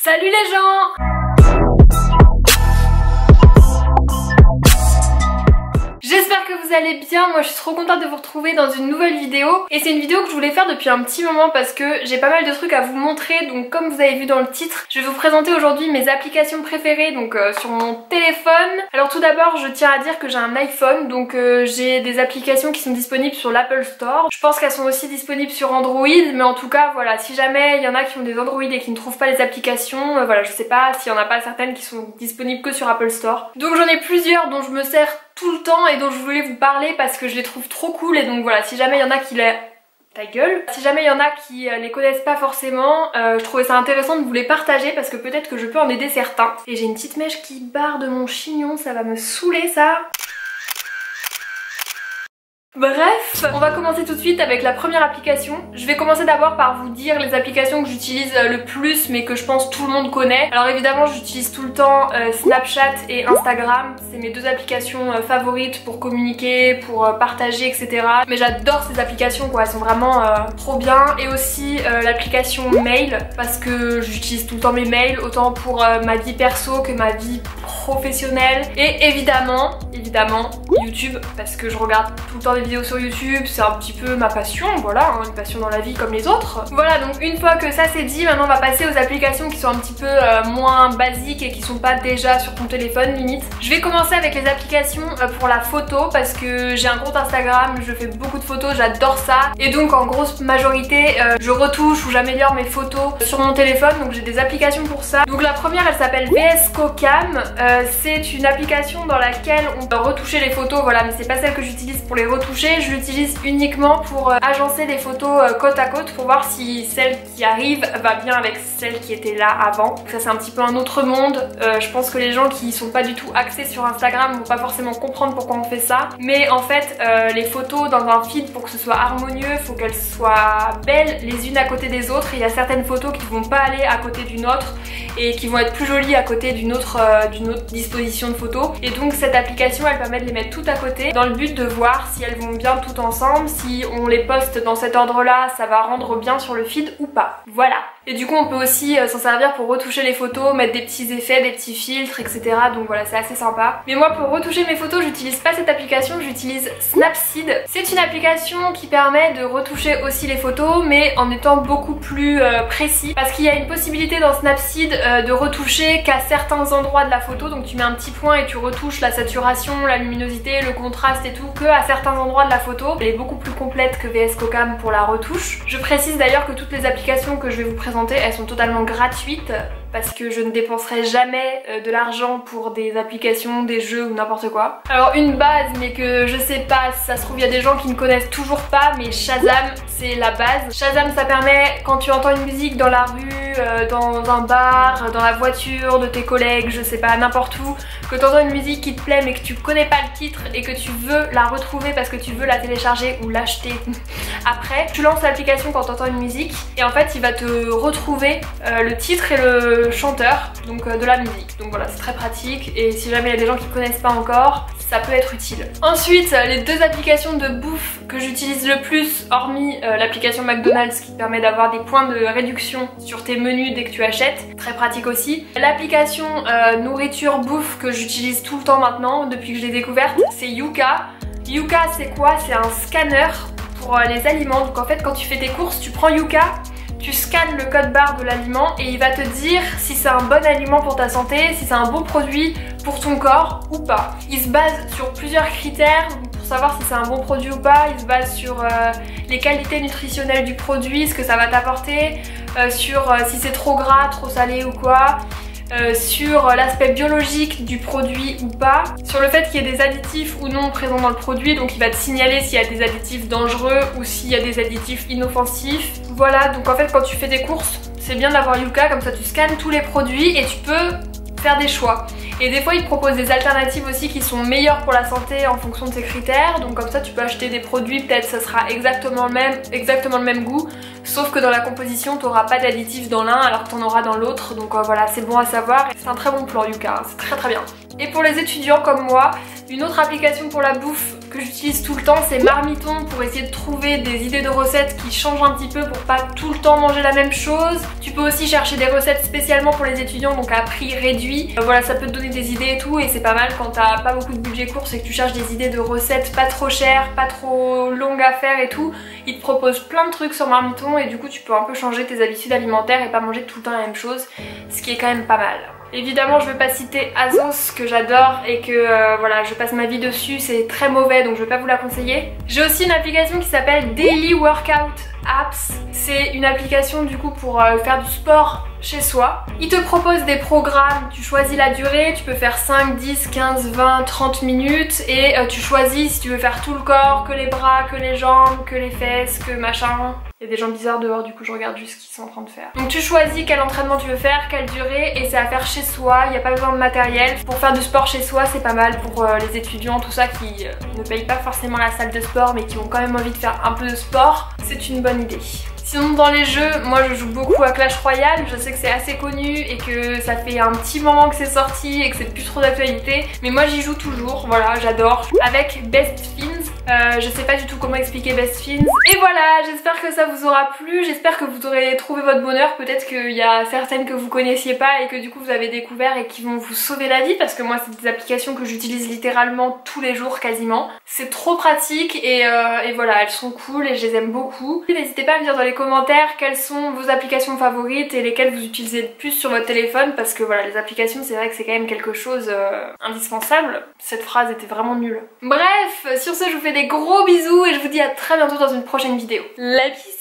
Salut les gens! J'espère que vous allez bien, moi je suis trop contente de vous retrouver dans une nouvelle vidéo. Et c'est une vidéo que je voulais faire depuis un petit moment parce que j'ai pas mal de trucs à vous montrer. Donc comme vous avez vu dans le titre, je vais vous présenter aujourd'hui mes applications préférées donc sur mon téléphone. Alors tout d'abord je tiens à dire que j'ai un iPhone, donc j'ai des applications qui sont disponibles sur l'Apple Store. Je pense qu'elles sont aussi disponibles sur Android, mais en tout cas voilà, si jamais il y en a qui ont des Android et qui ne trouvent pas les applications, voilà, je sais pas s'il y en a pas certaines qui sont disponibles que sur Apple Store. Donc j'en ai plusieurs dont je me sers tout le temps et dont je voulais vous parler parce que je les trouve trop cool. Et donc voilà, si jamais il y en a qui les... Ta gueule. Si jamais il y en a qui les connaissent pas forcément, je trouvais ça intéressant de vous les partager parce que peut-être que je peux en aider certains. Et j'ai une petite mèche qui barre de mon chignon, ça va me saouler ça. Bref, on va commencer tout de suite avec la première application. Je vais commencer d'abord par vous dire les applications que j'utilise le plus mais que je pense tout le monde connaît. Alors évidemment j'utilise tout le temps Snapchat et Instagram. C'est mes deux applications favorites pour communiquer, pour partager, etc. Mais j'adore ces applications quoi, elles sont vraiment trop bien. Et aussi l'application Mail parce que j'utilise tout le temps mes mails, autant pour ma vie perso que ma vie professionnelle. Et évidemment YouTube parce que je regarde tout le temps des vidéos sur YouTube, c'est un petit peu ma passion, voilà, hein, une passion dans la vie comme les autres. Voilà, donc une fois que ça c'est dit, maintenant on va passer aux applications qui sont un petit peu moins basiques et qui sont pas déjà sur ton téléphone limite. Je vais commencer avec les applications pour la photo parce que j'ai un compte Instagram, je fais beaucoup de photos, j'adore ça. Et donc en grosse majorité, je retouche ou j'améliore mes photos sur mon téléphone, donc j'ai des applications pour ça. Donc la première elle s'appelle VS Cocam, c'est une application dans laquelle on peut retoucher les photos, voilà, mais c'est pas celle que j'utilise pour les retoucher, je l'utilise uniquement pour agencer des photos côte à côte pour voir si celle qui arrive va bien avec celle qui était là avant. Donc ça c'est un petit peu un autre monde, je pense que les gens qui sont pas du tout axés sur Instagram vont pas forcément comprendre pourquoi on fait ça, mais en fait les photos dans un feed pour que ce soit harmonieux, faut qu'elles soient belles les unes à côté des autres, et il y a certaines photos qui vont pas aller à côté d'une autre et qui vont être plus jolies à côté d'une autre disposition de photos, et donc cette application elle permet de les mettre toutes à côté dans le but de voir si elles vont bien toutes ensemble, si on les poste dans cet ordre là ça va rendre bien sur le feed ou pas, voilà. Et du coup on peut aussi s'en servir pour retoucher les photos, mettre des petits effets, des petits filtres, etc. Donc voilà, c'est assez sympa. Mais moi pour retoucher mes photos j'utilise pas cette application, j'utilise Snapseed. C'est une application qui permet de retoucher aussi les photos mais en étant beaucoup plus précis, parce qu'il y a une possibilité dans Snapseed de retoucher qu'à certains endroits de la photo, donc tu mets un petit point et tu retouches la saturation, la luminosité, le contraste et tout que à certains endroits de la photo. Elle est beaucoup plus complète que VS Cocam pour la retouche. Je précise d'ailleurs que toutes les applications que je vais vous présenter elles sont totalement gratuites parce que je ne dépenserai jamais de l'argent pour des applications, des jeux ou n'importe quoi. Alors une base, mais que je sais pas, si ça se trouve il y a des gens qui ne connaissent toujours pas, mais Shazam c'est la base. Shazam ça permet quand tu entends une musique dans la rue, dans un bar, dans la voiture de tes collègues, je sais pas, n'importe où, que tu entends une musique qui te plaît mais que tu connais pas le titre et que tu veux la retrouver parce que tu veux la télécharger ou l'acheter après, tu lances l'application quand tu entends une musique et en fait il va te retrouver le titre et le chanteur donc de la musique. Donc voilà, c'est très pratique et si jamais il y a des gens qui connaissent pas encore, ça peut être utile. Ensuite, les deux applications de bouffe que j'utilise le plus, hormis l'application McDonald's qui permet d'avoir des points de réduction sur tes menus dès que tu achètes, très pratique aussi. L'application nourriture bouffe que j'utilise tout le temps maintenant depuis que je l'ai découverte, c'est Yuka. Yuka c'est quoi? C'est un scanner pour les aliments. Donc en fait quand tu fais tes courses, tu prends Yuka, tu scannes le code barre de l'aliment et il va te dire si c'est un bon aliment pour ta santé, si c'est un bon produit pour ton corps ou pas. Il se base sur plusieurs critères pour savoir si c'est un bon produit ou pas. Il se base sur les qualités nutritionnelles du produit, ce que ça va t'apporter, sur si c'est trop gras, trop salé ou quoi. Sur l'aspect biologique du produit ou pas, sur le fait qu'il y ait des additifs ou non présents dans le produit, donc il va te signaler s'il y a des additifs dangereux ou s'il y a des additifs inoffensifs. Voilà, donc en fait quand tu fais des courses, c'est bien d'avoir Yuka, comme ça tu scannes tous les produits et tu peux faire des choix. Et des fois ils te proposent des alternatives aussi qui sont meilleures pour la santé en fonction de ces critères, donc comme ça tu peux acheter des produits, peut-être ça sera exactement le même goût, sauf que dans la composition tu n'auras pas d'additifs dans l'un alors que tu en auras dans l'autre, donc voilà, c'est bon à savoir. C'est un très bon plan Yuka, c'est très bien. Et pour les étudiants comme moi, une autre application pour la bouffe que j'utilise tout le temps, c'est Marmiton, pour essayer de trouver des idées de recettes qui changent un petit peu pour pas tout le temps manger la même chose. Tu peux aussi chercher des recettes spécialement pour les étudiants, donc à prix réduit. Voilà, ça peut te donner des idées et tout, et c'est pas mal quand t'as pas beaucoup de budget course et que tu cherches des idées de recettes pas trop chères, pas trop longues à faire et tout. Ils te proposent plein de trucs sur Marmiton et du coup tu peux un peu changer tes habitudes alimentaires et pas manger tout le temps la même chose, ce qui est quand même pas mal. Évidemment je vais pas citer Azos que j'adore et que voilà, je passe ma vie dessus, c'est très mauvais donc je vais pas vous la conseiller. J'ai aussi une application qui s'appelle Daily Workout Apps. C'est une application du coup pour faire du sport chez soi. Il te propose des programmes, tu choisis la durée, tu peux faire 5, 10, 15, 20, 30 minutes et tu choisis si tu veux faire tout le corps, que les bras, que les jambes, que les fesses, que machin. Il y a des gens bizarres dehors, du coup je regarde juste ce qu'ils sont en train de faire. Donc tu choisis quel entraînement tu veux faire, quelle durée, et c'est à faire chez soi, il n'y a pas besoin de matériel. Pour faire du sport chez soi, c'est pas mal pour les étudiants, tout ça, qui ne payent pas forcément la salle de sport mais qui ont quand même envie de faire un peu de sport. C'est une bonne idée. Sinon dans les jeux, moi je joue beaucoup à Clash Royale, je sais que c'est assez connu et que ça fait un petit moment que c'est sorti et que c'est plus trop d'actualité, mais moi j'y joue toujours, voilà, j'adore. Avec Best Fiends, je sais pas du tout comment expliquer Best Fiends. Et voilà, j'espère que ça vous aura plu, j'espère que vous aurez trouvé votre bonheur, peut-être qu'il y a certaines que vous connaissiez pas et que du coup vous avez découvert et qui vont vous sauver la vie, parce que moi c'est des applications que j'utilise littéralement tous les jours quasiment. C'est trop pratique et voilà, elles sont cool et je les aime beaucoup. N'hésitez pas à me dire dans les commentaires quelles sont vos applications favorites et lesquelles vous utilisez le plus sur votre téléphone, parce que voilà, les applications c'est vrai que c'est quand même quelque chose indispensable. Cette phrase était vraiment nulle. Bref, sur ce je vous fais des gros bisous et je vous dis à très bientôt dans une prochaine vidéo. La bise.